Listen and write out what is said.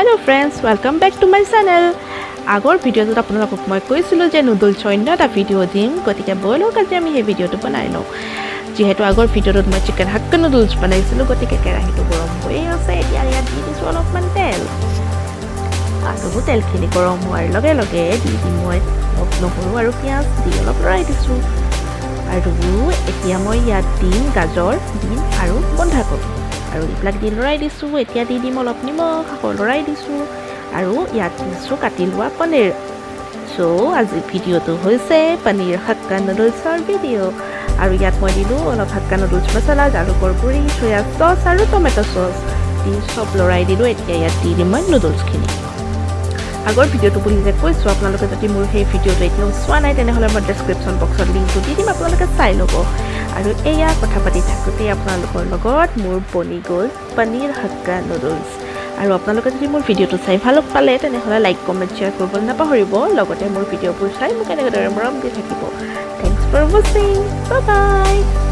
Hello friends, welcome back to my channel. আগৰ ভিডিঅ'টোত আপোনালোকক মই কৈছিলো যে নুডলছ অন্য এটা ভিডিঅ' দিম গতিকে বলক আজি আমি এই ভিডিঅ'টো বনাই লওঁ যেহেতু আগৰ ভিডিঅ'টোত মই চিকেন হাক্কা নুডলছ বনাইছিলো গতিকে কেৰাহীটো গৰম হৈ আছে এতিয়া ইয়াত দি দিছো অলপমান তেল আৰু তেলখিনি গৰম হোৱাৰ লগে লগে দি দিম মই নহৰু আৰু পিঁয়াজ দি অলপ লৰাই দিছো আৰু এতিয়া মই ইয়াত দিম গাজৰ বিন আৰু বন্ধাকবি আৰু এইবিলাক দি লৰাই দিছোঁ এতিয়া দি দিম অলপ নিমখ আকৌ লৰাই দিছোঁ আৰু ইয়াত দিছোঁ কাটি লোৱা পনীৰ চ' আজি ভিডিঅ'টো হৈছে পনীৰ হাক্কা নুডলছৰ ভিডিঅ' আৰু ইয়াত মই দিলোঁ অলপ হাক্কা নুডলছ মছলা জালুকৰ গুড়ি চয়া চচ আৰু টমেট' চচ দি চব লৰাই দিলোঁ এতিয়া ইয়াত দি দিম মই নুডলছখিনি আগৰ ভিডিঅ'টো বুলি যে কৈছোঁ আপোনালোকে যদি মোৰ সেই ভিডিঅ'টো এতিয়াও চোৱা নাই তেনেহ'লে মই ডেছক্ৰিপশ্যন বক্সত লিংকটো দি দিম আপোনালোকে চাই ল'ব আৰু এয়া কথা পাতি থাকোঁতে আপোনালোকৰ লগত মোৰ বনি গ'ল পনীৰ হাক্কা নুডলছ আৰু আপোনালোকে যদি মোৰ ভিডিঅ'টো চাই ভাল পালে তেনেহ'লে লাইক কমেণ্ট শ্বেয়াৰ কৰিবলৈ নাপাহৰিব লগতে মোৰ ভিডিঅ'বোৰ চাই মোক এনেদৰে মৰম দি থাকিব থেংকছ ফৰ ৱাচিং বাই বাই